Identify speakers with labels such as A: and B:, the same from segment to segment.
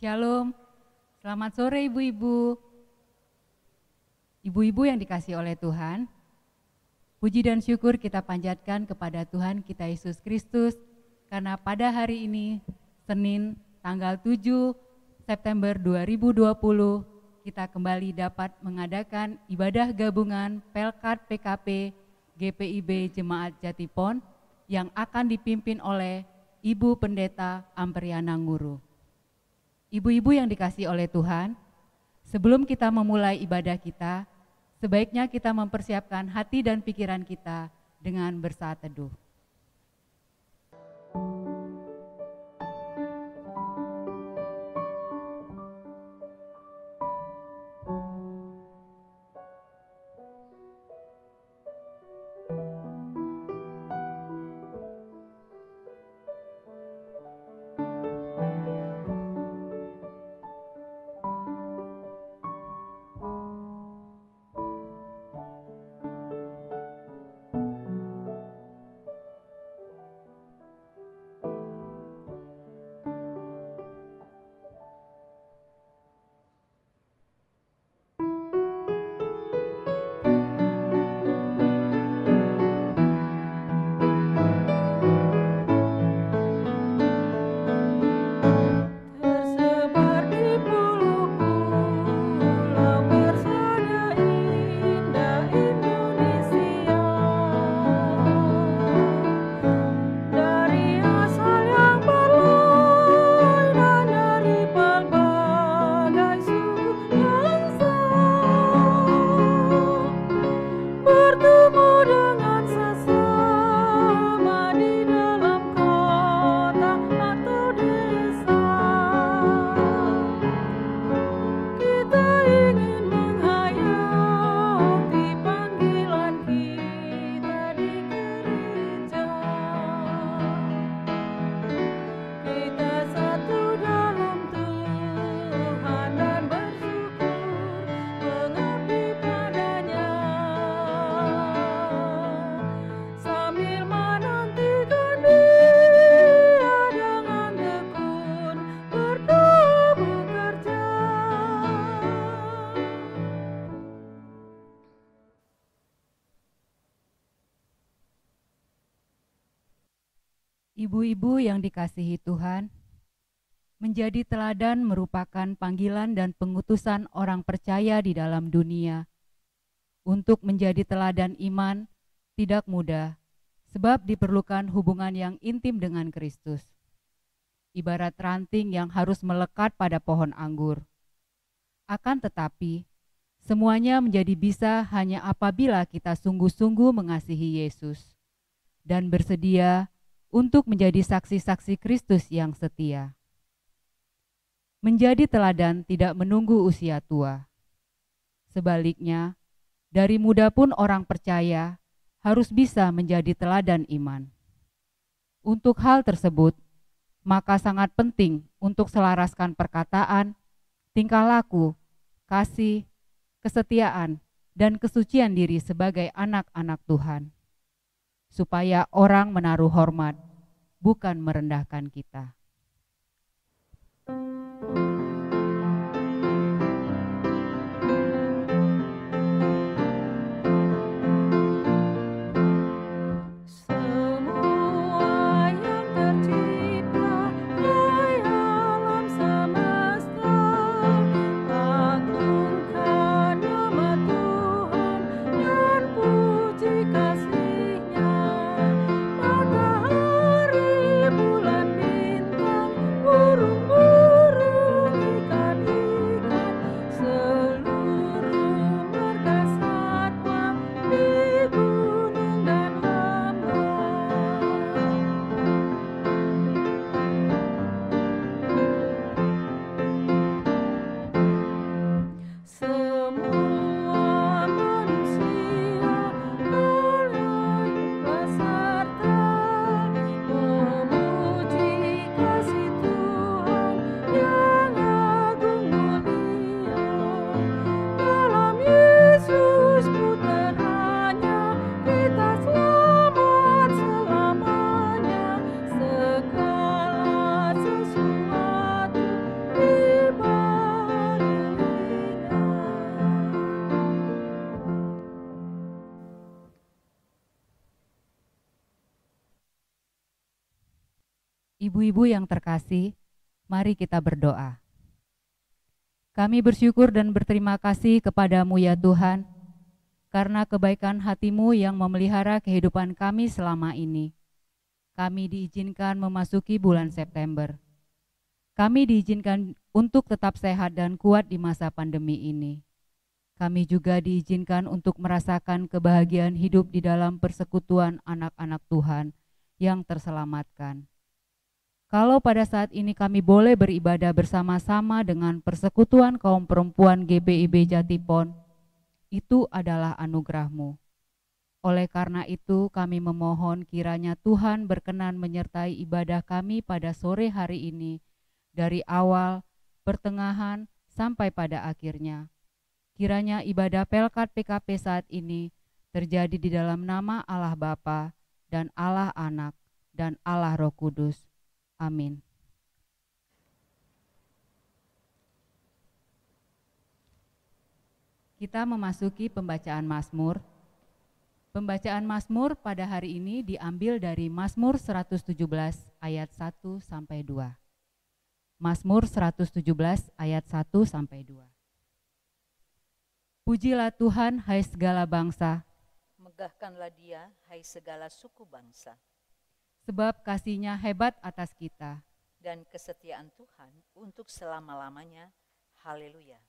A: Shalom, selamat sore ibu-ibu. Ibu-ibu yang dikasihi oleh Tuhan, puji dan syukur kita panjatkan kepada Tuhan kita Yesus Kristus, karena pada hari ini, Senin tanggal 7 September 2020, kita kembali dapat mengadakan ibadah gabungan Pelkat PKP GPIB Jemaat Jatipon yang akan dipimpin oleh Ibu Pendeta Ampriana Nguru. Ibu-ibu yang dikasihi oleh Tuhan, sebelum kita memulai ibadah kita, sebaiknya kita mempersiapkan hati dan pikiran kita dengan bersaat teduh. Ibu-ibu yang dikasihi Tuhan, menjadi teladan merupakan panggilan dan pengutusan orang percaya di dalam dunia. Untuk menjadi teladan iman tidak mudah, sebab diperlukan hubungan yang intim dengan Kristus. Ibarat ranting yang harus melekat pada pohon anggur. Akan tetapi, semuanya menjadi bisa hanya apabila kita sungguh-sungguh mengasihi Yesus dan bersedia untuk menjadi saksi-saksi Kristus yang setia. Menjadi teladan tidak menunggu usia tua. Sebaliknya, dari muda pun orang percaya harus bisa menjadi teladan iman. Untuk hal tersebut, maka sangat penting untuk selaraskan perkataan, tingkah laku, kasih, kesetiaan, dan kesucian diri sebagai anak-anak Tuhan, supaya orang menaruh hormat, bukan merendahkan kita.
B: Matahari, bulan, bintang
A: Ibu-ibu yang terkasih, mari kita berdoa. Kami bersyukur dan berterima kasih kepadamu ya Tuhan, karena kebaikan hati-Mu yang memelihara kehidupan kami selama ini. Kami diizinkan memasuki bulan September. Kami diizinkan untuk tetap sehat dan kuat di masa pandemi ini. Kami juga diizinkan untuk merasakan kebahagiaan hidup di dalam persekutuan anak-anak Tuhan yang terselamatkan. Kalau pada saat ini kami boleh beribadah bersama-sama dengan persekutuan kaum perempuan GPIB Jatipon, itu adalah anugerah-Mu. Oleh karena itu kami memohon kiranya Tuhan berkenan menyertai ibadah kami pada sore hari ini, dari awal, pertengahan, sampai pada akhirnya. Kiranya ibadah Pelkat PKP saat ini terjadi di dalam nama Allah Bapa dan Allah Anak dan Allah Roh Kudus. Amin. Kita memasuki pembacaan Mazmur. Pembacaan Mazmur pada hari ini diambil dari Mazmur 117 ayat 1 sampai 2. Mazmur 117 ayat 1 sampai 2. Pujilah Tuhan, hai segala bangsa.
B: Megahkanlah Dia, hai segala suku bangsa.
A: Sebab kasih-Nya hebat atas kita.
B: Dan kesetiaan Tuhan untuk selama-lamanya. Haleluya.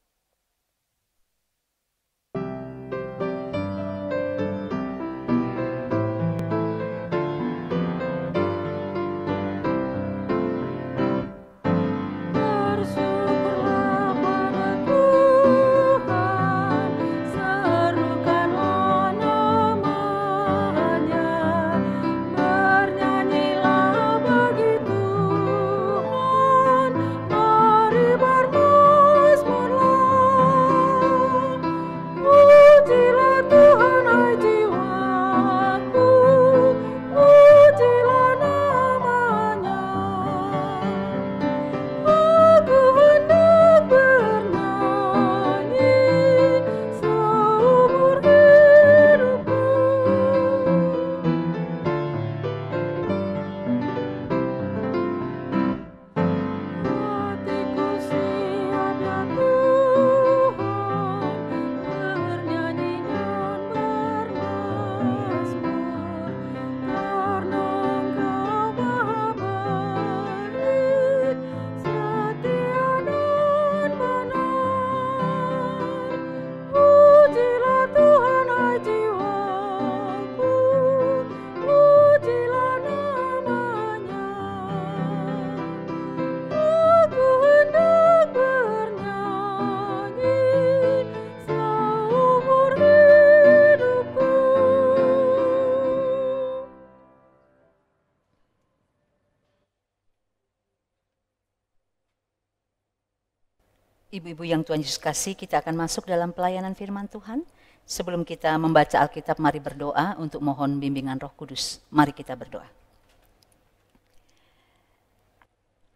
B: Ibu-ibu yang Tuhan Yesus kasih, kita akan masuk dalam pelayanan firman Tuhan. Sebelum kita membaca Alkitab, mari berdoa untuk mohon bimbingan Roh Kudus. Mari kita berdoa.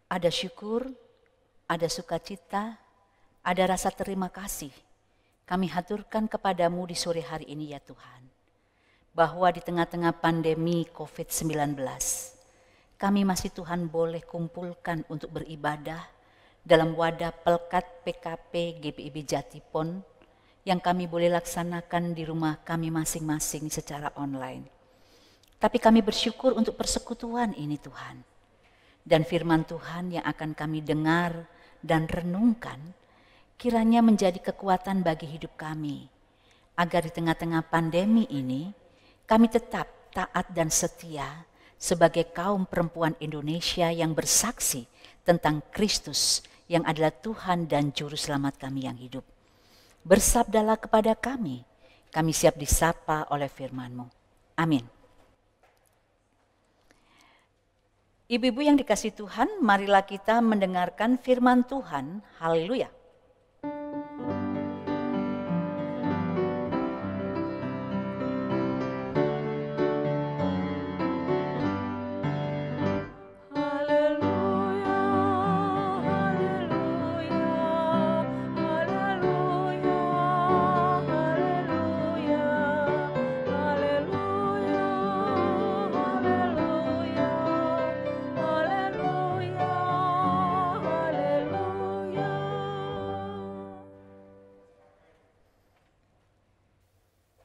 B: Ada syukur, ada sukacita, ada rasa terima kasih. Kami haturkan kepadamu di sore hari ini ya Tuhan. Bahwa di tengah-tengah pandemi COVID-19, kami masih Tuhan boleh kumpulkan untuk beribadah dalam wadah Pelkat PKP GPIB Jatipon yang kami boleh laksanakan di rumah kami masing-masing secara online. Tapi kami bersyukur untuk persekutuan ini Tuhan. Dan firman Tuhan yang akan kami dengar dan renungkan kiranya menjadi kekuatan bagi hidup kami. Agar di tengah-tengah pandemi ini kami tetap taat dan setia sebagai kaum perempuan Indonesia yang bersaksi tentang Kristus yang adalah Tuhan dan Juru Selamat kami yang hidup. Bersabdalah kepada kami siap disapa oleh firman-Mu. Amin. Ibu-ibu yang dikasihi Tuhan, marilah kita mendengarkan firman Tuhan. Haleluya.
C: Haleluya.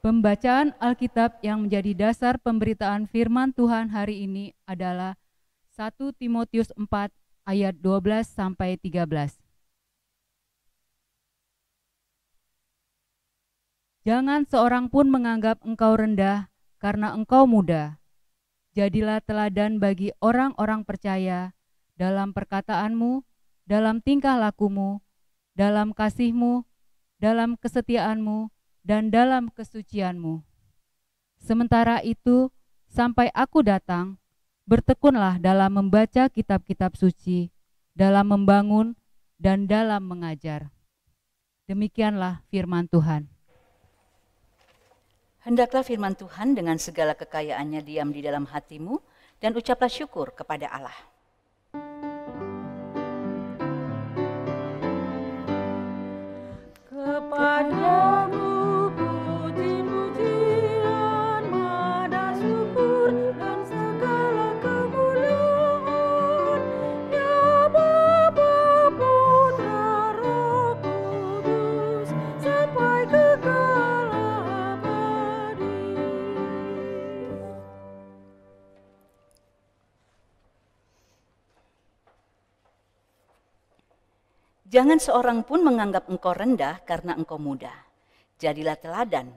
A: Pembacaan Alkitab yang menjadi dasar pemberitaan firman Tuhan hari ini adalah 1 Timotius 4 ayat 12 sampai 13. Jangan seorang pun menganggap engkau rendah karena engkau muda. Jadilah teladan bagi orang-orang percaya dalam perkataanmu, dalam tingkah lakumu, dalam kasihmu, dalam kesetiaanmu, dan dalam kesucianmu. Sementara itu, sampai aku datang, bertekunlah dalam membaca kitab-kitab suci, dalam membangun, dan dalam mengajar. Demikianlah firman Tuhan.
B: Hendaklah firman Tuhan dengan segala kekayaannya diam di dalam hatimu, dan ucaplah syukur kepada Allah.
C: Kepadamu puji-pujian, mana syukur dan segala kemuliaan, ya Bapa, Putra, Roh Kudus, sampai kekal abadi.
B: Jangan seorang pun menganggap engkau rendah karena engkau muda. Jadilah teladan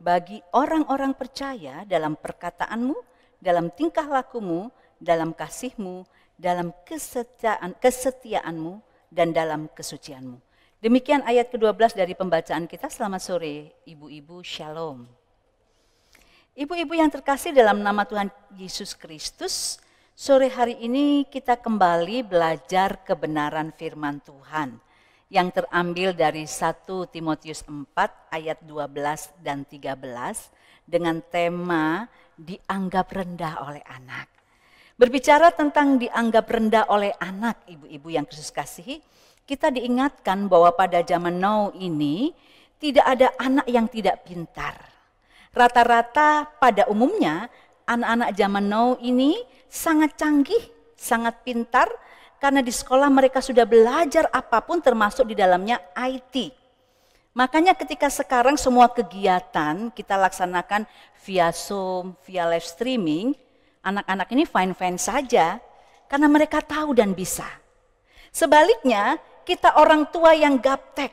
B: bagi orang-orang percaya dalam perkataanmu, dalam tingkah lakumu, dalam kasihmu, dalam kesetiaanmu, dan dalam kesucianmu. Demikian ayat ke-12 dari pembacaan kita. Selamat sore ibu-ibu, shalom. Ibu-ibu yang terkasih dalam nama Tuhan Yesus Kristus, sore hari ini kita kembali belajar kebenaran firman Tuhan yang terambil dari 1 Timotius 4 ayat 12 dan 13 dengan tema dianggap rendah oleh anak. Berbicara tentang dianggap rendah oleh anak, ibu-ibu yang Kristus kasihi, kita diingatkan bahwa pada zaman now ini tidak ada anak yang tidak pintar. Rata-rata pada umumnya anak-anak zaman now ini sangat canggih, sangat pintar, karena di sekolah mereka sudah belajar apapun termasuk di dalamnya IT. Makanya ketika sekarang semua kegiatan kita laksanakan via Zoom, via live streaming, anak-anak ini fine-fine saja karena mereka tahu dan bisa. Sebaliknya kita orang tua yang gaptek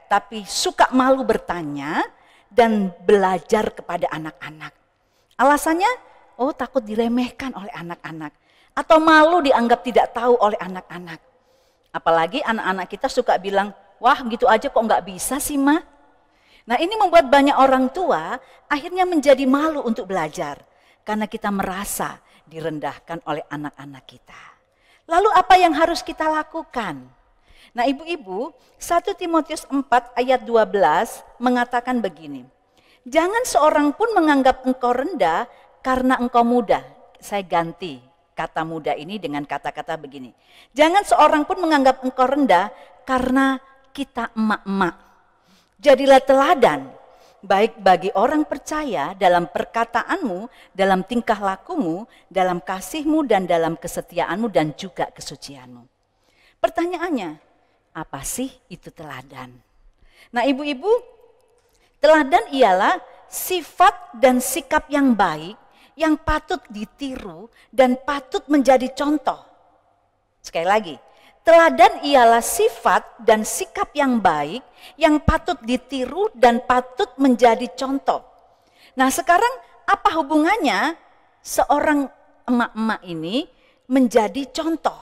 B: tapi suka malu bertanya dan belajar kepada anak-anak. Alasannya, takut diremehkan oleh anak-anak. Atau malu dianggap tidak tahu oleh anak-anak. Apalagi anak-anak kita suka bilang, wah gitu aja kok nggak bisa sih Ma. Nah ini membuat banyak orang tua akhirnya menjadi malu untuk belajar. Karena kita merasa direndahkan oleh anak-anak kita. Lalu apa yang harus kita lakukan? Nah ibu-ibu, 1 Timotius 4 ayat 12 mengatakan begini. Jangan seorang pun menganggap engkau rendah karena engkau muda. Saya ganti kata muda ini dengan kata-kata begini. Jangan seorang pun menganggap engkau rendah karena kita emak-emak. Jadilah teladan baik bagi orang percaya dalam perkataanmu, dalam tingkah lakumu, dalam kasihmu dan dalam kesetiaanmu dan juga kesucianmu. Pertanyaannya, apa sih itu teladan? Nah ibu-ibu, teladan ialah sifat dan sikap yang baik yang patut ditiru dan patut menjadi contoh. Sekali lagi, teladan ialah sifat dan sikap yang baik yang patut ditiru dan patut menjadi contoh. Nah sekarang apa hubungannya seorang emak-emak ini menjadi contoh?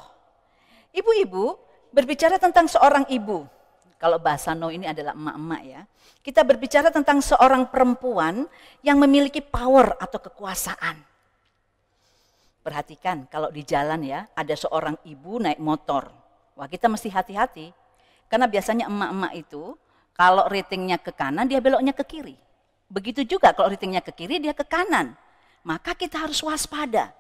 B: Ibu-ibu berbicara tentang seorang ibu. Kalau bahasa now ini adalah emak-emak ya. Kita berbicara tentang seorang perempuan yang memiliki power atau kekuasaan. Perhatikan kalau di jalan ya ada seorang ibu naik motor. Wah kita mesti hati-hati. Karena biasanya emak-emak itu kalau ratingnya ke kanan dia beloknya ke kiri. Begitu juga kalau ratingnya ke kiri dia ke kanan. Maka kita harus waspada.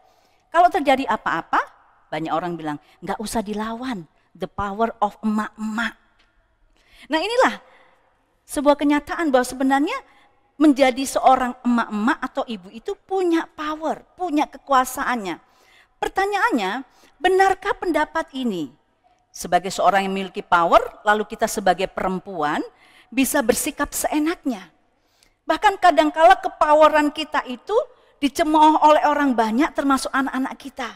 B: Kalau terjadi apa-apa banyak orang bilang nggak usah dilawan. The power of emak-emak. Nah inilah sebuah kenyataan bahwa sebenarnya menjadi seorang emak-emak atau ibu itu punya power, punya kekuasaannya. Pertanyaannya, benarkah pendapat ini? Sebagai seorang yang memiliki power, lalu kita sebagai perempuan bisa bersikap seenaknya. Bahkan kadangkala kepoweran kita itu dicemooh oleh orang banyak termasuk anak-anak kita.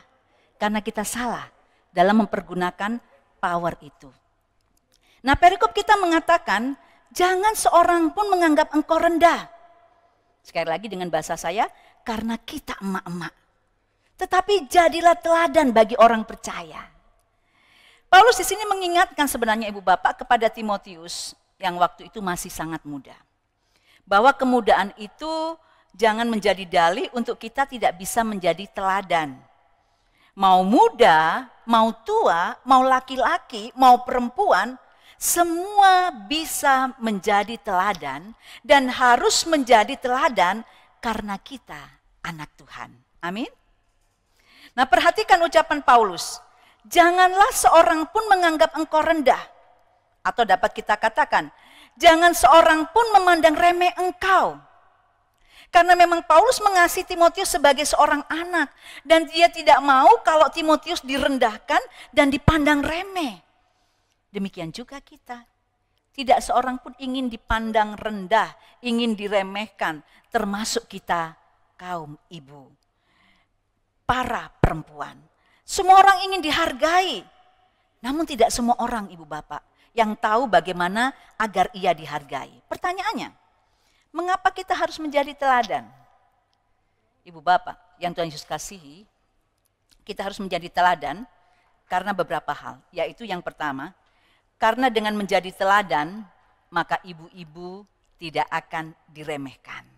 B: Karena kita salah dalam mempergunakan power itu. Nah, perikop kita mengatakan, jangan seorang pun menganggap engkau rendah. Sekali lagi dengan bahasa saya, karena kita emak-emak. Tetapi jadilah teladan bagi orang percaya. Paulus di sini mengingatkan sebenarnya ibu bapak kepada Timotius yang waktu itu masih sangat muda. Bahwa kemudaan itu jangan menjadi dalih untuk kita tidak bisa menjadi teladan. Mau muda, mau tua, mau laki-laki, mau perempuan, semua bisa menjadi teladan dan harus menjadi teladan karena kita anak Tuhan. Amin. Nah, perhatikan ucapan Paulus. Janganlah seorang pun menganggap engkau rendah. Atau dapat kita katakan, jangan seorang pun memandang remeh engkau. Karena memang Paulus mengasihi Timotius sebagai seorang anak. Dan dia tidak mau kalau Timotius direndahkan dan dipandang remeh. Demikian juga kita. Tidak seorang pun ingin dipandang rendah, ingin diremehkan. Termasuk kita kaum ibu. Para perempuan. Semua orang ingin dihargai. Namun tidak semua orang ibu bapak yang tahu bagaimana agar ia dihargai. Pertanyaannya, mengapa kita harus menjadi teladan? Ibu bapak yang Tuhan Yesus kasihi, kita harus menjadi teladan karena beberapa hal. Yaitu yang pertama, karena dengan menjadi teladan, maka ibu-ibu tidak akan diremehkan.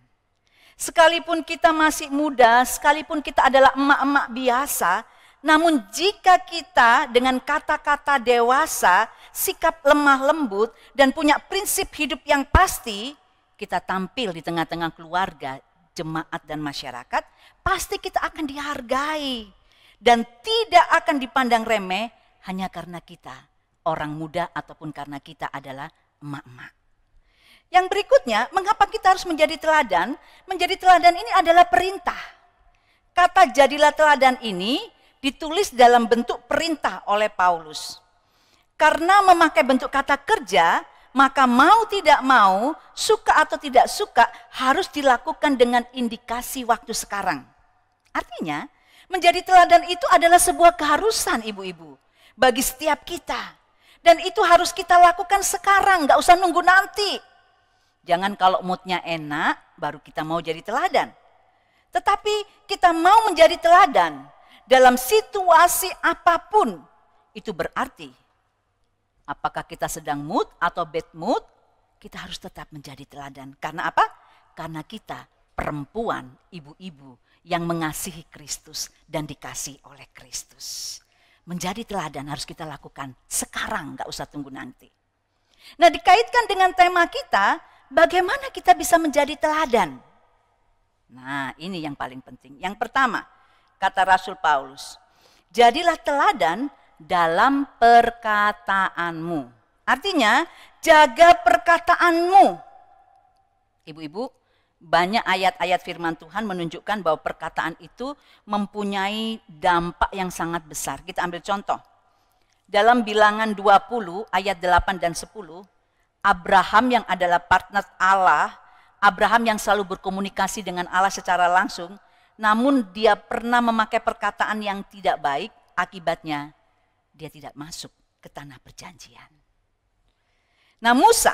B: Sekalipun kita masih muda, sekalipun kita adalah emak-emak biasa, namun jika kita dengan kata-kata dewasa, sikap lemah lembut, dan punya prinsip hidup yang pasti, kita tampil di tengah-tengah keluarga, jemaat, dan masyarakat, pasti kita akan dihargai. Dan tidak akan dipandang remeh hanya karena kita orang muda ataupun karena kita adalah emak-emak. Yang berikutnya, mengapa kita harus menjadi teladan? Menjadi teladan ini adalah perintah. Kata jadilah teladan ini ditulis dalam bentuk perintah oleh Paulus. Karena memakai bentuk kata kerja, maka mau tidak mau, suka atau tidak suka, harus dilakukan dengan indikasi waktu sekarang. Artinya, menjadi teladan itu adalah sebuah keharusan ibu-ibu bagi setiap kita. Dan itu harus kita lakukan sekarang, gak usah nunggu nanti. Jangan kalau moodnya enak, baru kita mau jadi teladan. Tetapi kita mau menjadi teladan dalam situasi apapun. Itu berarti, apakah kita sedang mood atau bad mood, kita harus tetap menjadi teladan. Karena apa? Karena kita perempuan, ibu-ibu yang mengasihi Kristus dan dikasihi oleh Kristus. Menjadi teladan harus kita lakukan sekarang, gak usah tunggu nanti. Nah, dikaitkan dengan tema kita, bagaimana kita bisa menjadi teladan? Nah, ini yang paling penting. Yang pertama, kata Rasul Paulus, jadilah teladan dalam perkataanmu. Artinya, jaga perkataanmu. Ibu-ibu, banyak ayat-ayat firman Tuhan menunjukkan bahwa perkataan itu mempunyai dampak yang sangat besar. Kita ambil contoh. Dalam Bilangan 20 ayat 8 dan 10, Abraham yang adalah partner Allah, Abraham yang selalu berkomunikasi dengan Allah secara langsung, namun dia pernah memakai perkataan yang tidak baik, akibatnya dia tidak masuk ke tanah perjanjian. Nah, Musa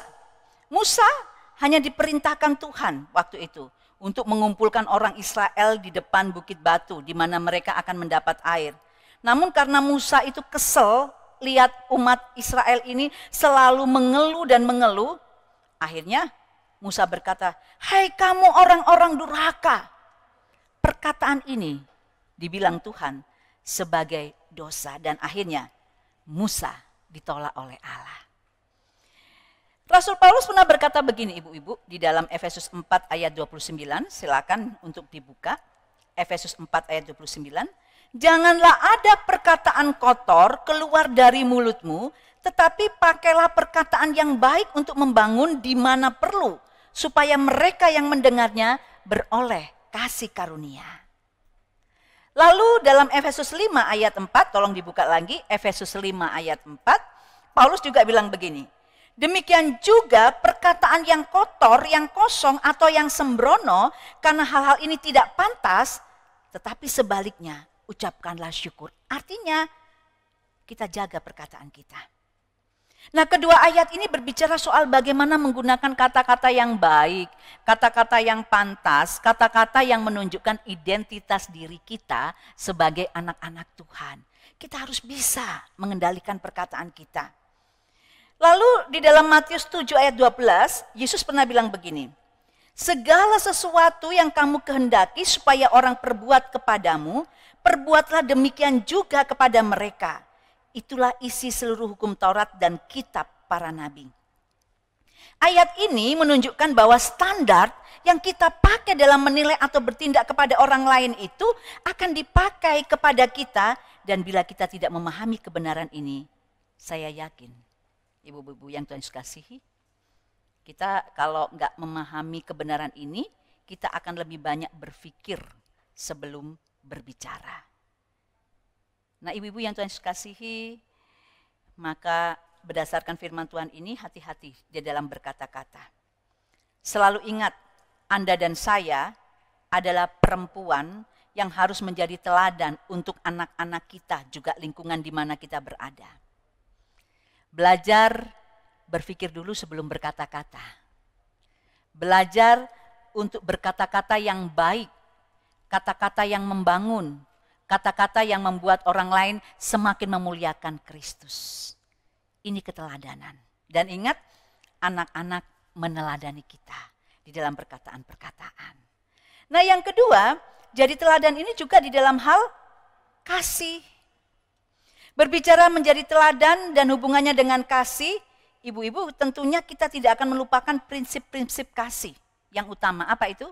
B: hanya diperintahkan Tuhan waktu itu untuk mengumpulkan orang Israel di depan bukit batu di mana mereka akan mendapat air. Namun karena Musa itu kesel lihat umat Israel ini selalu mengeluh dan mengeluh, akhirnya Musa berkata, "Hai kamu orang-orang durhaka." Perkataan ini dibilang Tuhan sebagai dosa dan akhirnya Musa ditolak oleh Allah. Rasul Paulus pernah berkata begini ibu-ibu di dalam Efesus 4 ayat 29, silakan untuk dibuka. Efesus 4 ayat 29, janganlah ada perkataan kotor keluar dari mulutmu, tetapi pakailah perkataan yang baik untuk membangun di mana perlu, supaya mereka yang mendengarnya beroleh kasih karunia. Lalu dalam Efesus 5 ayat 4, tolong dibuka lagi, Efesus 5 ayat 4, Paulus juga bilang begini, Demikian juga perkataan yang kotor, yang kosong atau yang sembrono, karena hal-hal ini tidak pantas, tetapi sebaliknya ucapkanlah syukur. Artinya kita jaga perkataan kita. Nah, kedua ayat ini berbicara soal bagaimana menggunakan kata-kata yang baik, kata-kata yang pantas, kata-kata yang menunjukkan identitas diri kita sebagai anak-anak Tuhan. Kita harus bisa mengendalikan perkataan kita. Lalu di dalam Matius 7 ayat 12, Yesus pernah bilang begini, segala sesuatu yang kamu kehendaki supaya orang perbuat kepadamu, perbuatlah demikian juga kepada mereka. Itulah isi seluruh hukum Taurat dan kitab para nabi. Ayat ini menunjukkan bahwa standar yang kita pakai dalam menilai atau bertindak kepada orang lain itu akan dipakai kepada kita. Dan bila kita tidak memahami kebenaran ini, saya yakin, ibu-ibu yang Tuhan kasihi, kita kalau nggak memahami kebenaran ini, kita akan lebih banyak berpikir sebelum berbicara. Nah, ibu-ibu yang Tuhan kasihi, maka berdasarkan firman Tuhan ini, hati-hati di dalam berkata-kata. Selalu ingat, Anda dan saya adalah perempuan yang harus menjadi teladan untuk anak-anak kita, juga lingkungan di mana kita berada. Belajar berpikir dulu sebelum berkata-kata. Belajar untuk berkata-kata yang baik, kata-kata yang membangun, kata-kata yang membuat orang lain semakin memuliakan Kristus. Ini keteladanan. Dan ingat, anak-anak meneladani kita di dalam perkataan-perkataan. Nah, yang kedua, jadi teladan ini juga di dalam hal kasih. Berbicara menjadi teladan dan hubungannya dengan kasih, ibu-ibu tentunya kita tidak akan melupakan prinsip-prinsip kasih yang utama. Apa itu?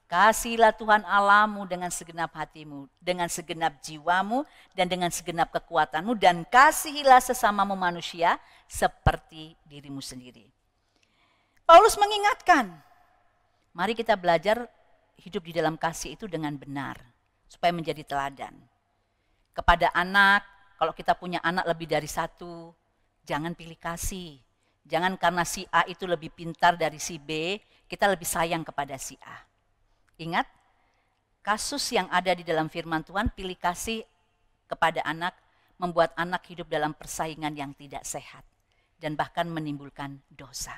B: Kasihilah Tuhan Allahmu dengan segenap hatimu, dengan segenap jiwamu, dan dengan segenap kekuatanmu, dan kasihilah sesamamu manusia seperti dirimu sendiri. Paulus mengingatkan, mari kita belajar hidup di dalam kasih itu dengan benar, supaya menjadi teladan. Kepada anak, kalau kita punya anak lebih dari satu, jangan pilih kasih. Jangan karena si A itu lebih pintar dari si B, kita lebih sayang kepada si A. Ingat, kasus yang ada di dalam firman Tuhan, pilih kasih kepada anak, membuat anak hidup dalam persaingan yang tidak sehat, dan bahkan menimbulkan dosa.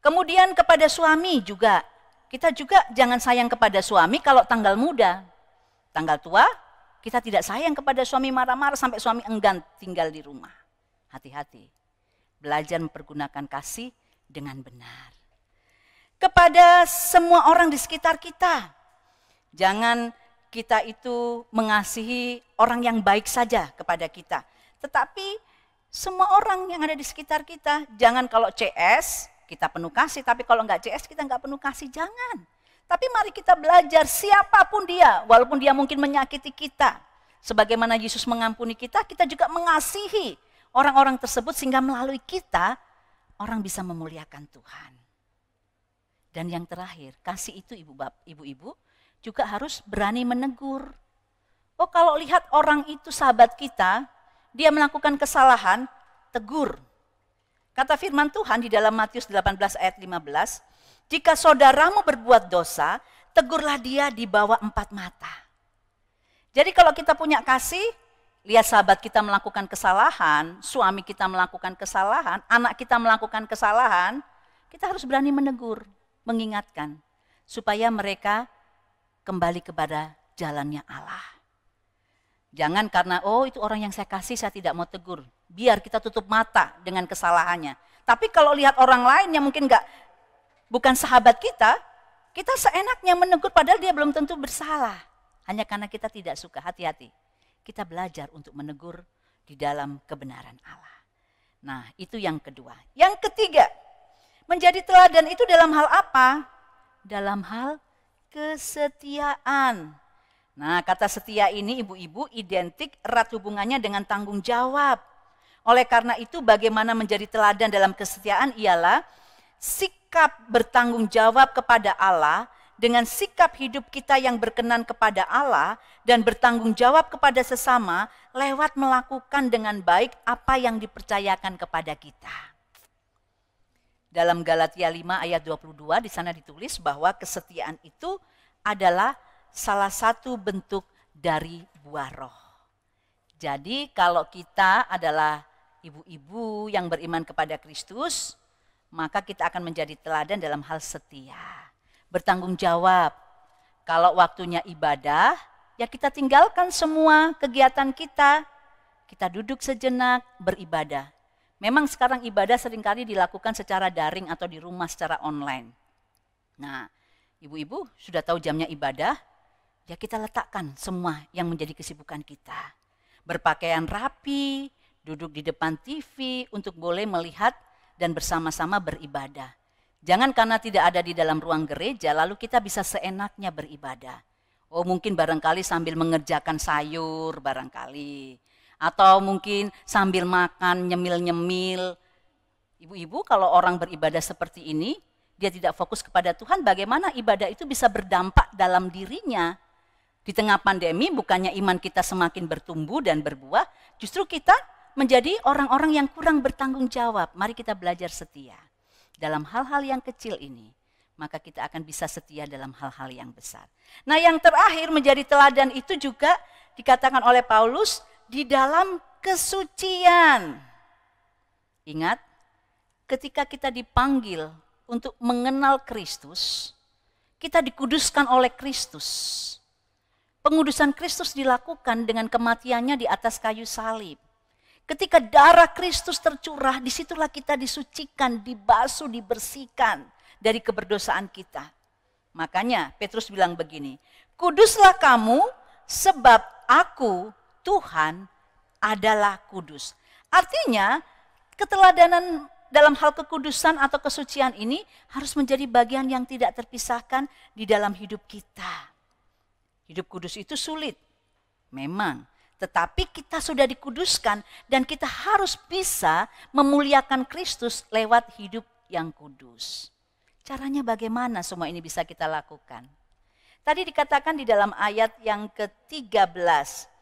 B: Kemudian kepada suami juga, kita juga jangan sayang kepada suami kalau tanggal muda. Tanggal tua, kita tidak sayang kepada suami, marah-marah sampai suami enggan tinggal di rumah. Hati-hati, belajar mempergunakan kasih dengan benar. Kepada semua orang di sekitar kita, jangan kita itu mengasihi orang yang baik saja kepada kita. Tetapi semua orang yang ada di sekitar kita, jangan kalau CS, kita penuh kasih, tapi kalau enggak CS kita enggak penuh kasih, jangan. Tapi mari kita belajar siapapun dia, walaupun dia mungkin menyakiti kita. Sebagaimana Yesus mengampuni kita, kita juga mengasihi orang-orang tersebut sehingga melalui kita, orang bisa memuliakan Tuhan. Dan yang terakhir, kasih itu ibu-ibu juga harus berani menegur. Oh, kalau lihat orang itu sahabat kita, dia melakukan kesalahan, tegur. Kata firman Tuhan di dalam Matius 18 ayat 15, jika saudaramu berbuat dosa, tegurlah dia di bawah 4 mata. Jadi kalau kita punya kasih, lihat sahabat kita melakukan kesalahan, suami kita melakukan kesalahan, anak kita melakukan kesalahan, kita harus berani menegur, mengingatkan, supaya mereka kembali kepada jalannya Allah. Jangan karena, oh itu orang yang saya kasih, saya tidak mau tegur. Biar kita tutup mata dengan kesalahannya. Tapi kalau lihat orang lain yang mungkin bukan sahabat kita, kita seenaknya menegur padahal dia belum tentu bersalah. Hanya karena kita tidak suka, hati-hati. Kita belajar untuk menegur di dalam kebenaran Allah. Nah, itu yang kedua. Yang ketiga, menjadi teladan itu dalam hal apa? Dalam hal kesetiaan. Nah, kata setia ini ibu-ibu identik erat hubungannya dengan tanggung jawab. Oleh karena itu bagaimana menjadi teladan dalam kesetiaan ialah sikap bertanggung jawab kepada Allah dengan sikap hidup kita yang berkenan kepada Allah dan bertanggung jawab kepada sesama lewat melakukan dengan baik apa yang dipercayakan kepada kita. Dalam Galatia 5 ayat 22 di sana ditulis bahwa kesetiaan itu adalah salah satu bentuk dari buah roh. Jadi kalau kita adalah ibu-ibu yang beriman kepada Kristus, maka kita akan menjadi teladan dalam hal setia. Bertanggung jawab. Kalau waktunya ibadah, ya kita tinggalkan semua kegiatan kita. Kita duduk sejenak beribadah. Memang sekarang ibadah seringkali dilakukan secara daring atau di rumah secara online. Nah, ibu-ibu sudah tahu jamnya ibadah, ya kita letakkan semua yang menjadi kesibukan kita. Berpakaian rapi, duduk di depan TV untuk boleh melihat dan bersama-sama beribadah. Jangan karena tidak ada di dalam ruang gereja lalu kita bisa seenaknya beribadah. Oh mungkin barangkali sambil mengerjakan sayur barangkali. Atau mungkin sambil makan nyemil-nyemil. Ibu-ibu kalau orang beribadah seperti ini, dia tidak fokus kepada Tuhan, bagaimana ibadah itu bisa berdampak dalam dirinya. Di tengah pandemi bukannya iman kita semakin bertumbuh dan berbuah, justru kita menjadi orang-orang yang kurang bertanggung jawab. Mari kita belajar setia. Dalam hal-hal yang kecil ini, maka kita akan bisa setia dalam hal-hal yang besar. Nah yang terakhir menjadi teladan itu juga dikatakan oleh Paulus, di dalam kesucian. Ingat, ketika kita dipanggil untuk mengenal Kristus, kita dikuduskan oleh Kristus. Pengudusan Kristus dilakukan dengan kematiannya di atas kayu salib. Ketika darah Kristus tercurah, disitulah kita disucikan, dibasuh, dibersihkan dari keberdosaan kita. Makanya Petrus bilang begini, kuduslah kamu sebab aku Tuhan adalah kudus. Artinya keteladanan dalam hal kekudusan atau kesucian ini harus menjadi bagian yang tidak terpisahkan di dalam hidup kita. Hidup kudus itu sulit, memang. Tetapi kita sudah dikuduskan dan kita harus bisa memuliakan Kristus lewat hidup yang kudus. Caranya bagaimana semua ini bisa kita lakukan? Tadi dikatakan di dalam ayat yang ke-13.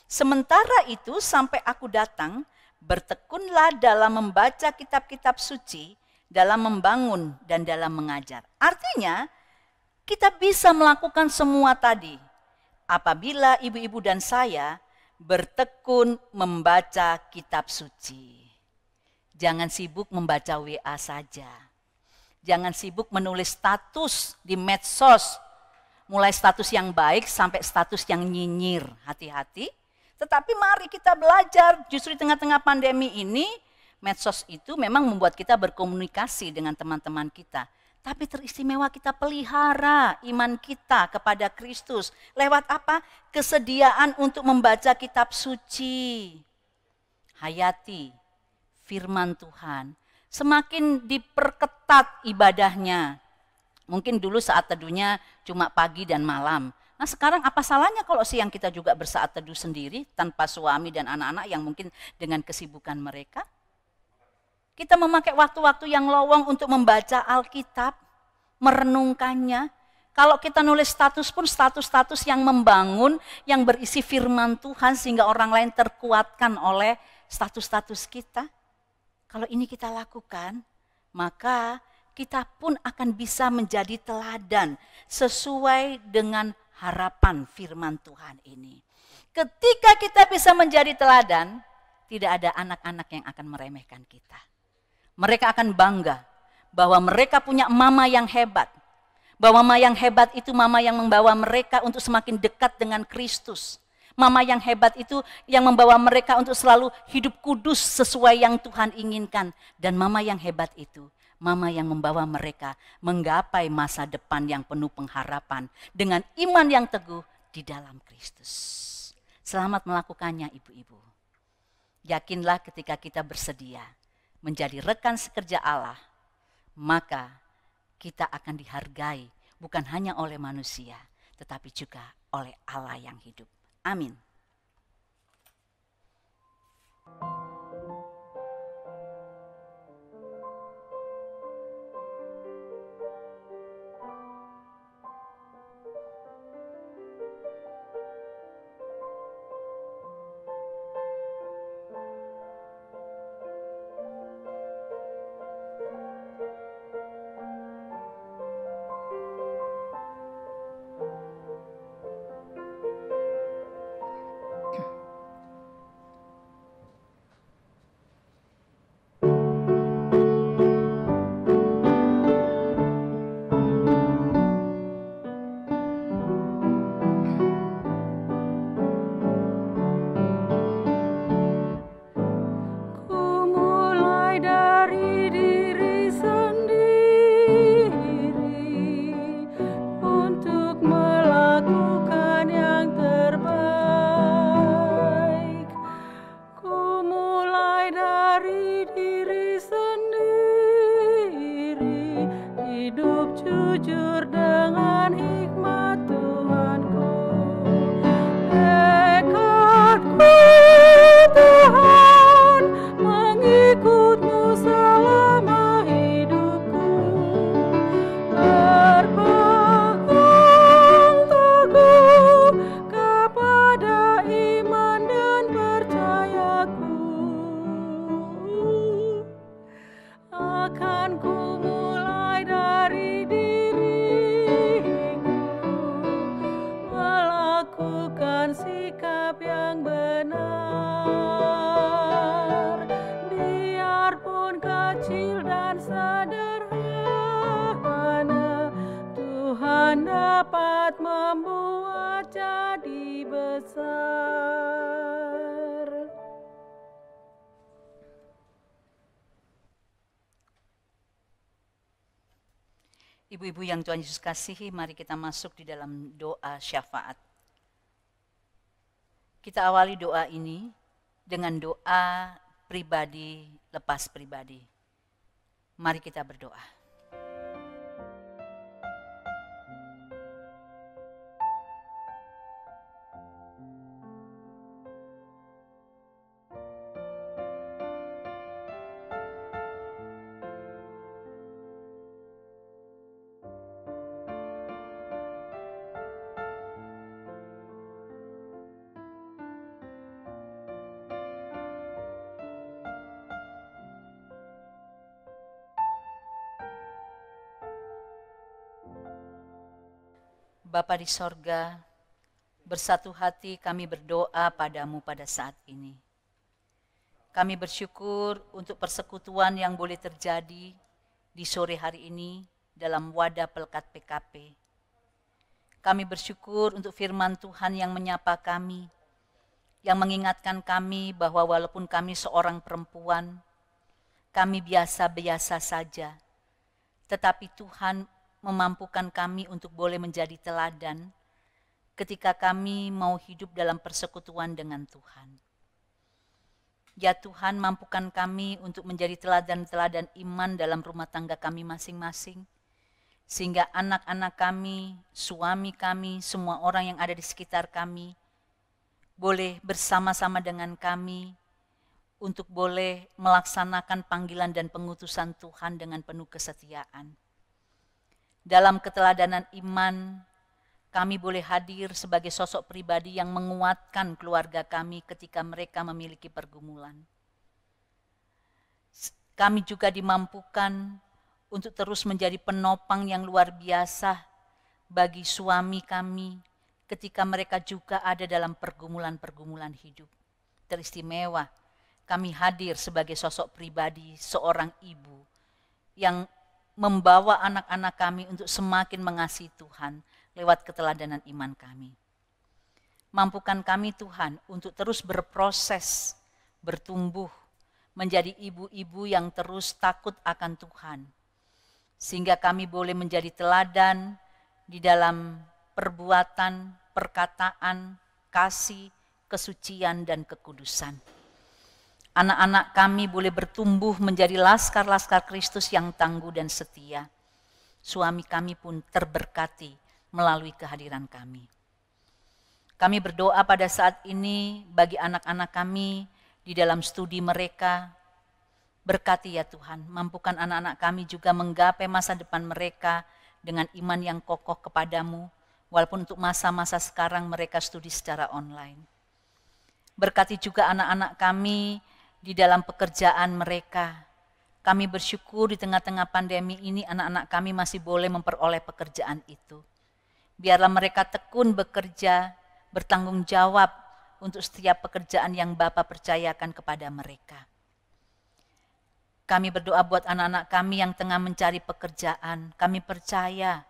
B: Sementara itu sampai aku datang, bertekunlah dalam membaca kitab-kitab suci, dalam membangun dan dalam mengajar. Artinya kita bisa melakukan semua tadi. Apabila ibu-ibu dan saya bertekun membaca kitab suci. Jangan sibuk membaca WA saja. Jangan sibuk menulis status di medsos. Mulai status yang baik sampai status yang nyinyir. Hati-hati. Tetapi mari kita belajar, justru di tengah-tengah pandemi ini, medsos itu memang membuat kita berkomunikasi dengan teman-teman kita. Tapi teristimewa kita pelihara iman kita kepada Kristus. Lewat apa? Kesediaan untuk membaca kitab suci. Hayati firman Tuhan. Semakin diperketat ibadahnya. Mungkin dulu saat teduhnya cuma pagi dan malam. Nah sekarang apa salahnya kalau siang kita juga bersaat teduh sendiri tanpa suami dan anak-anak yang mungkin dengan kesibukan mereka. Kita memakai waktu-waktu yang lowong untuk membaca Alkitab, merenungkannya. Kalau kita nulis status pun status-status yang membangun, yang berisi firman Tuhan sehingga orang lain terkuatkan oleh status-status kita. Kalau ini kita lakukan, maka kita pun akan bisa menjadi teladan sesuai dengan harapan firman Tuhan ini. Ketika kita bisa menjadi teladan, tidak ada anak-anak yang akan meremehkan kita. Mereka akan bangga bahwa mereka punya mama yang hebat. Bahwa mama yang hebat itu mama yang membawa mereka untuk semakin dekat dengan Kristus. Mama yang hebat itu yang membawa mereka untuk selalu hidup kudus sesuai yang Tuhan inginkan. Dan mama yang hebat itu mama yang membawa mereka menggapai masa depan yang penuh pengharapan dengan iman yang teguh di dalam Kristus. Selamat melakukannya ibu-ibu. Yakinlah ketika kita bersedia menjadi rekan sekerja Allah, maka kita akan dihargai bukan hanya oleh manusia, tetapi juga oleh Allah yang hidup. Amin.
C: yang benar. Biarpun kecil dan sederhana, Tuhan dapat membuat jadi besar.
B: Ibu-ibu yang Tuhan Yesus kasihi, mari kita masuk di dalam doa syafaat. Kita awali doa ini dengan doa pribadi lepas pribadi. Mari kita berdoa. Bapa di sorga, bersatu hati kami berdoa padamu pada saat ini. Kami bersyukur untuk persekutuan yang boleh terjadi di sore hari ini dalam wadah Pelekat PKP. Kami bersyukur untuk firman Tuhan yang menyapa kami, yang mengingatkan kami bahwa walaupun kami seorang perempuan, kami biasa-biasa saja, tetapi Tuhan memampukan kami untuk boleh menjadi teladan ketika kami mau hidup dalam persekutuan dengan Tuhan. Ya Tuhan, mampukan kami untuk menjadi teladan-teladan iman dalam rumah tangga kami masing-masing, sehingga anak-anak kami, suami kami, semua orang yang ada di sekitar kami, boleh bersama-sama dengan kami untuk boleh melaksanakan panggilan dan pengutusan Tuhan dengan penuh kesetiaan. Dalam keteladanan iman, kami boleh hadir sebagai sosok pribadi yang menguatkan keluarga kami ketika mereka memiliki pergumulan. Kami juga dimampukan untuk terus menjadi penopang yang luar biasa bagi suami kami ketika mereka juga ada dalam pergumulan-pergumulan hidup. Teristimewa, kami hadir sebagai sosok pribadi, seorang ibu yang membawa anak-anak kami untuk semakin mengasihi Tuhan lewat keteladanan iman kami. Mampukan kami Tuhan untuk terus berproses, bertumbuh, menjadi ibu-ibu yang terus takut akan Tuhan. Sehingga kami boleh menjadi teladan di dalam perbuatan, perkataan, kasih, kesucian, dan kekudusan. Anak-anak kami boleh bertumbuh menjadi laskar-laskar Kristus yang tangguh dan setia. Suami kami pun terberkati melalui kehadiran kami. Kami berdoa pada saat ini bagi anak-anak kami di dalam studi mereka. Berkati ya Tuhan, mampukan anak-anak kami juga menggapai masa depan mereka dengan iman yang kokoh kepadamu, walaupun untuk masa-masa sekarang mereka studi secara online. Berkati juga anak-anak kami di dalam pekerjaan mereka. Kami bersyukur di tengah-tengah pandemi ini anak-anak kami masih boleh memperoleh pekerjaan itu. Biarlah mereka tekun bekerja, bertanggung jawab untuk setiap pekerjaan yang Bapa percayakan kepada mereka. Kami berdoa buat anak-anak kami yang tengah mencari pekerjaan. Kami percaya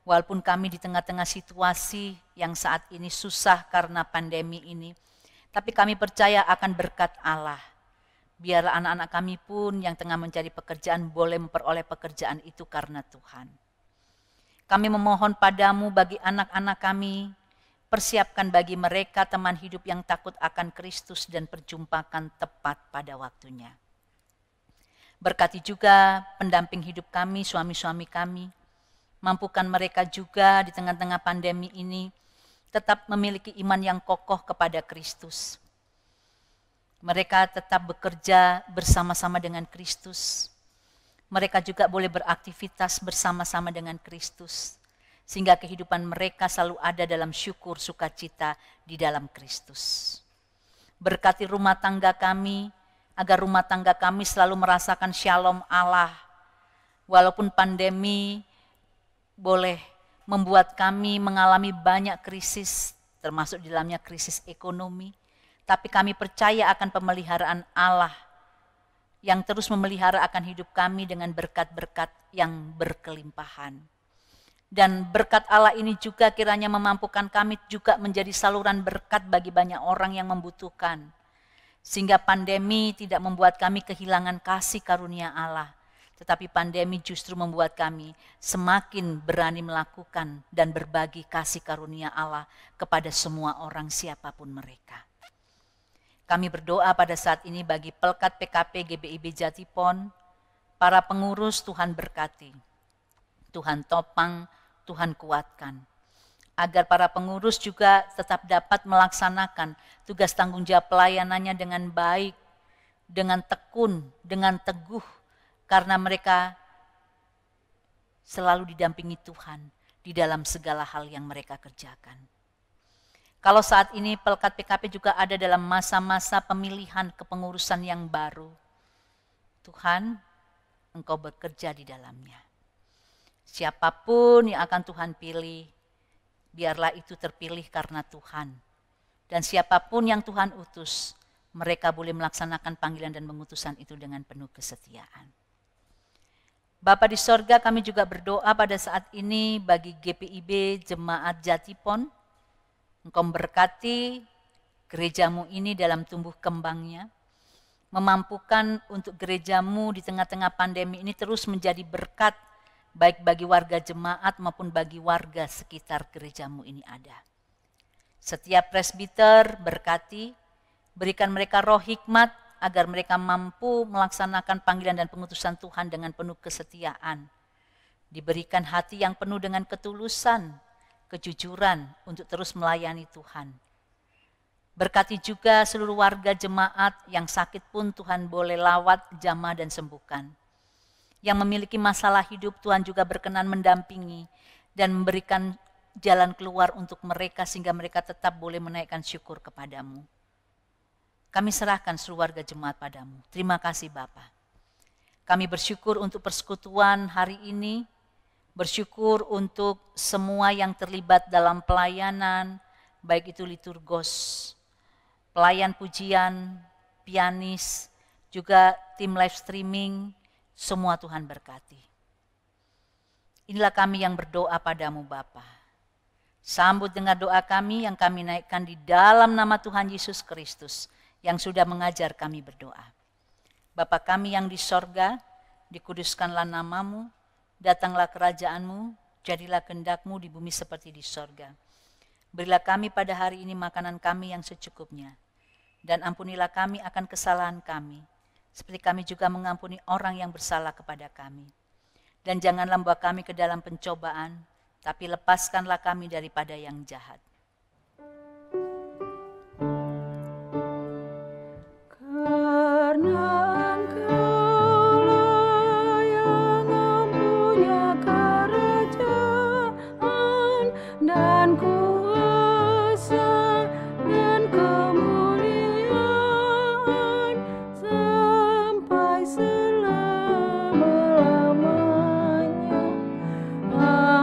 B: walaupun kami di tengah-tengah situasi yang saat ini susah karena pandemi ini, tapi kami percaya akan berkat Allah. Biarlah anak-anak kami pun yang tengah mencari pekerjaan boleh memperoleh pekerjaan itu karena Tuhan. Kami memohon padamu bagi anak-anak kami, persiapkan bagi mereka teman hidup yang takut akan Kristus dan perjumpakan tepat pada waktunya. Berkati juga pendamping hidup kami, suami-suami kami. Mampukan mereka juga di tengah-tengah pandemi ini tetap memiliki iman yang kokoh kepada Kristus. Mereka tetap bekerja bersama-sama dengan Kristus. Mereka juga boleh beraktivitas bersama-sama dengan Kristus. Sehingga kehidupan mereka selalu ada dalam syukur sukacita di dalam Kristus. Berkati rumah tangga kami, agar rumah tangga kami selalu merasakan shalom Allah. Walaupun pandemi boleh membuat kami mengalami banyak krisis, termasuk di dalamnya krisis ekonomi, tetapi kami percaya akan pemeliharaan Allah yang terus memelihara akan hidup kami dengan berkat-berkat yang berkelimpahan. Dan berkat Allah ini juga kiranya memampukan kami juga menjadi saluran berkat bagi banyak orang yang membutuhkan. Sehingga pandemi tidak membuat kami kehilangan kasih karunia Allah. Tetapi pandemi justru membuat kami semakin berani melakukan dan berbagi kasih karunia Allah kepada semua orang siapapun mereka. Kami berdoa pada saat ini bagi Pelkat PKP GBIB Jatipon, para pengurus Tuhan berkati, Tuhan topang, Tuhan kuatkan. Agar para pengurus juga tetap dapat melaksanakan tugas tanggung jawab pelayanannya dengan baik, dengan tekun, dengan teguh, karena mereka selalu didampingi Tuhan di dalam segala hal yang mereka kerjakan. Kalau saat ini Pelkat PKP juga ada dalam masa-masa pemilihan kepengurusan yang baru, Tuhan, Engkau bekerja di dalamnya. Siapapun yang akan Tuhan pilih, biarlah itu terpilih karena Tuhan. Dan siapapun yang Tuhan utus, mereka boleh melaksanakan panggilan dan pengutusan itu dengan penuh kesetiaan. Bapa di sorga, kami juga berdoa pada saat ini bagi GPIB Jemaat Jatipon. Engkau memberkati gerejamu ini dalam tumbuh kembangnya, memampukan untuk gerejamu di tengah-tengah pandemi ini terus menjadi berkat, baik bagi warga jemaat maupun bagi warga sekitar gerejamu ini ada. Setiap presbiter berkati, berikan mereka roh hikmat agar mereka mampu melaksanakan panggilan dan pengutusan Tuhan dengan penuh kesetiaan. Diberikan hati yang penuh dengan ketulusan, kejujuran untuk terus melayani Tuhan. Berkati juga seluruh warga jemaat yang sakit pun Tuhan boleh lawat, jamah dan sembuhkan. Yang memiliki masalah hidup Tuhan juga berkenan mendampingi dan memberikan jalan keluar untuk mereka sehingga mereka tetap boleh menaikkan syukur kepadamu. Kami serahkan seluruh warga jemaat padamu. Terima kasih Bapa. Kami bersyukur untuk persekutuan hari ini, bersyukur untuk semua yang terlibat dalam pelayanan, baik itu liturgos, pelayan pujian, pianis, juga tim live streaming, semua Tuhan berkati. Inilah kami yang berdoa padamu Bapa. Sambut dengar doa kami yang kami naikkan di dalam nama Tuhan Yesus Kristus yang sudah mengajar kami berdoa. Bapa kami yang di sorga, dikuduskanlah namamu, datanglah kerajaanmu, jadilah kehendak-Mu di bumi seperti di sorga. Berilah kami pada hari ini makanan kami yang secukupnya, dan ampunilah kami akan kesalahan kami, seperti kami juga mengampuni orang yang bersalah kepada kami. Dan janganlah membawa kami ke dalam pencobaan, tapi lepaskanlah kami daripada yang jahat.
C: Karena Engkaulah yang mempunyai kerajaan dan kuasa dan kemuliaan sampai selama-lamanya. Amin.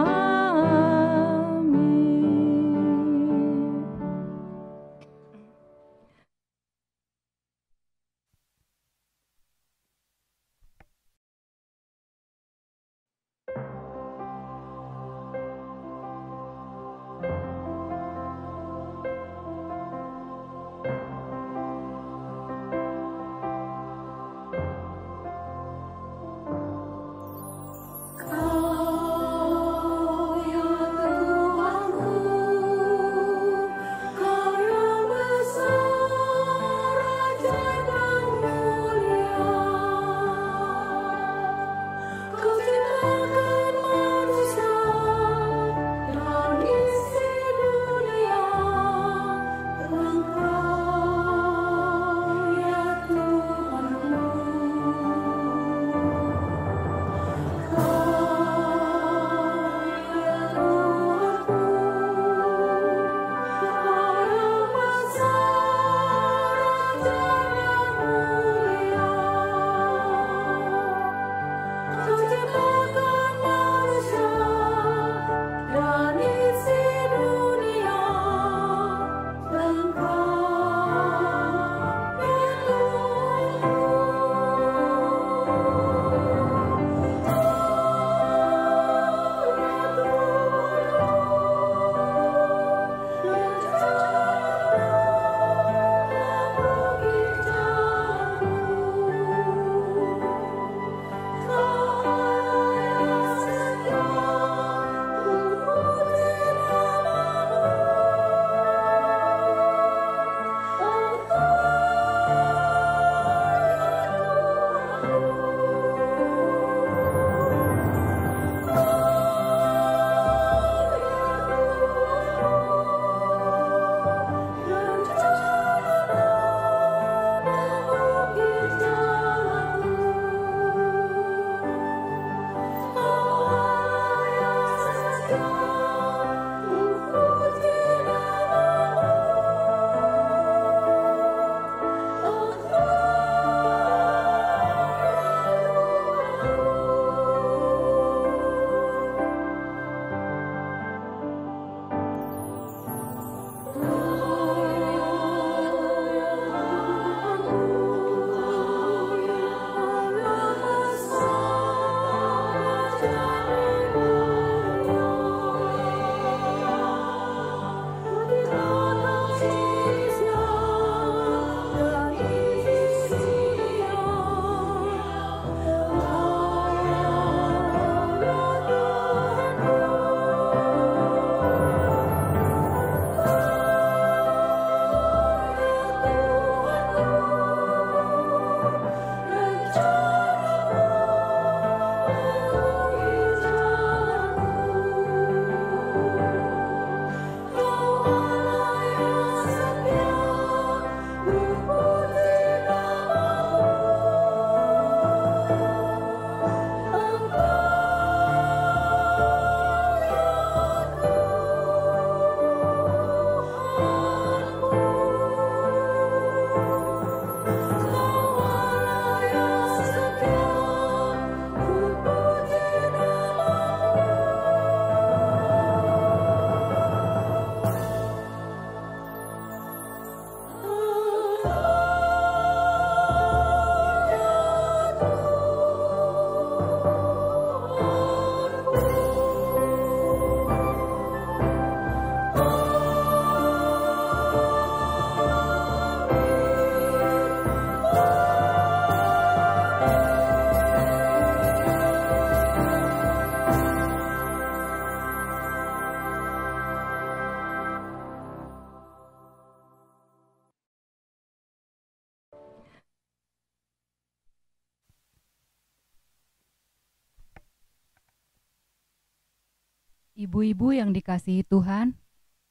A: Ibu-ibu yang dikasihi Tuhan,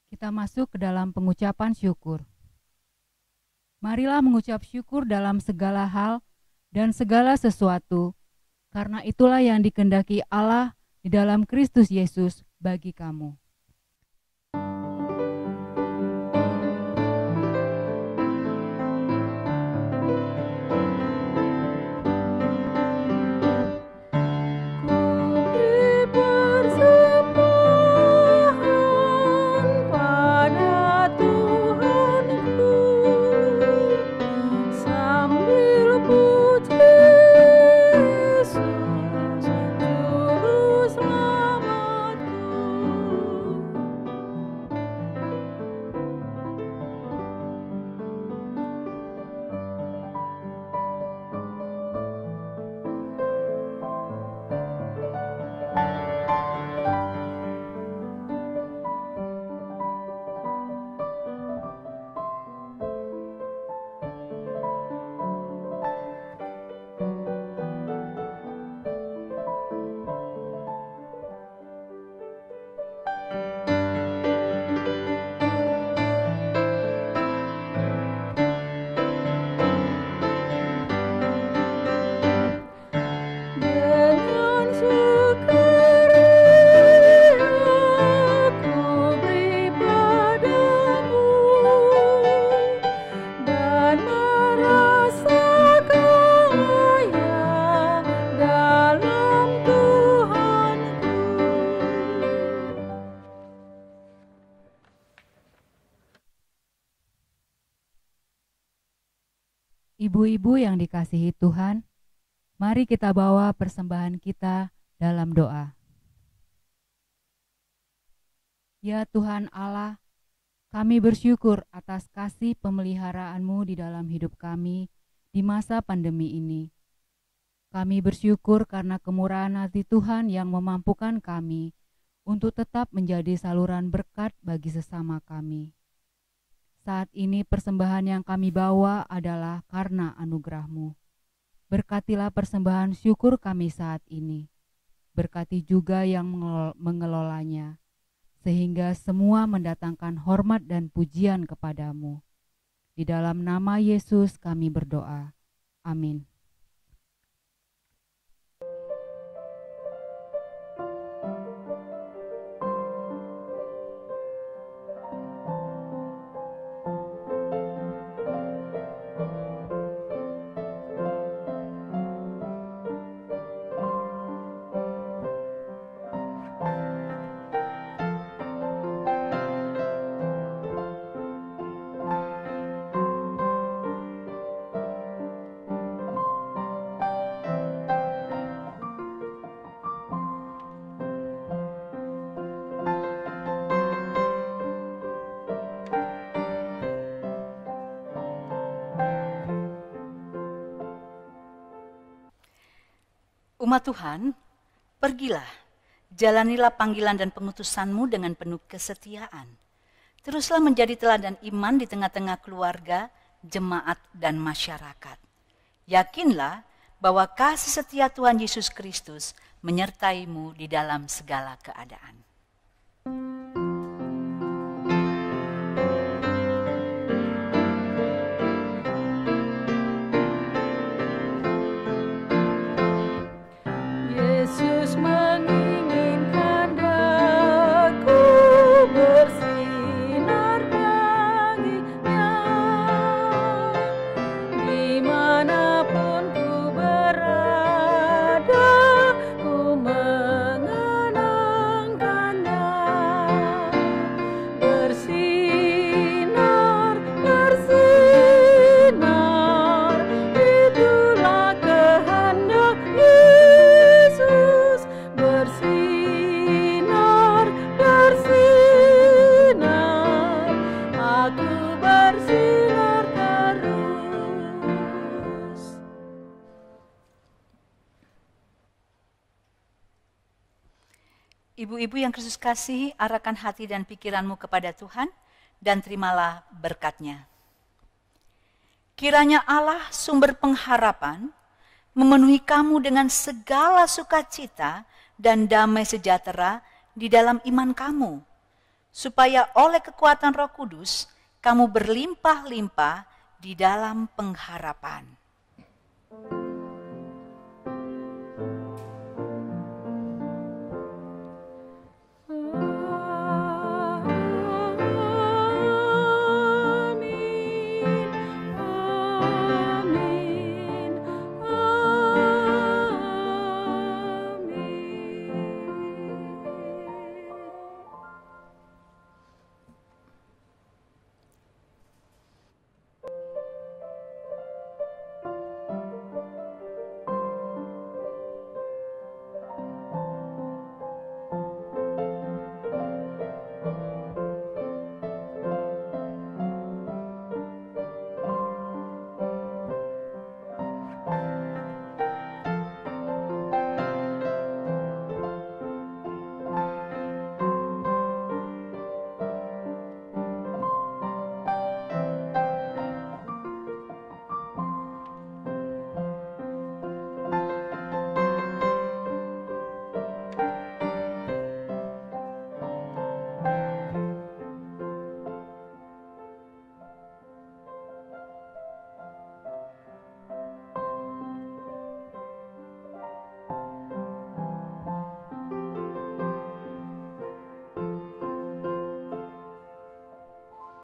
A: kita masuk ke dalam pengucapan syukur. Marilah mengucap syukur dalam segala hal dan segala sesuatu, karena itulah yang dikehendaki Allah di dalam Kristus Yesus bagi kamu. Ibu-ibu yang dikasihi Tuhan, mari kita bawa persembahan kita dalam doa. Ya Tuhan Allah, kami bersyukur atas kasih pemeliharaan-Mu di dalam hidup kami di masa pandemi ini. Kami bersyukur karena kemurahan hati Tuhan yang memampukan kami untuk tetap menjadi saluran berkat bagi sesama kami. Saat ini persembahan yang kami bawa adalah karena anugerah-Mu. Berkatilah persembahan syukur kami saat ini. Berkati juga yang mengelolanya, sehingga semua mendatangkan hormat dan pujian kepadamu. Di dalam nama Yesus kami berdoa. Amin.
B: Umat Tuhan, pergilah, jalanilah panggilan dan pengutusan-Mu dengan penuh kesetiaan. Teruslah menjadi teladan iman di tengah-tengah keluarga, jemaat, dan masyarakat. Yakinlah bahwa kasih setia Tuhan Yesus Kristus menyertai-Mu di dalam segala keadaan. Ibu-ibu yang Kristus kasihi, arahkan hati dan pikiranmu kepada Tuhan dan terimalah berkat-Nya. Kiranya Allah sumber pengharapan memenuhi kamu dengan segala sukacita dan damai sejahtera di dalam iman kamu, supaya oleh kekuatan Roh Kudus kamu berlimpah-limpah di dalam pengharapan.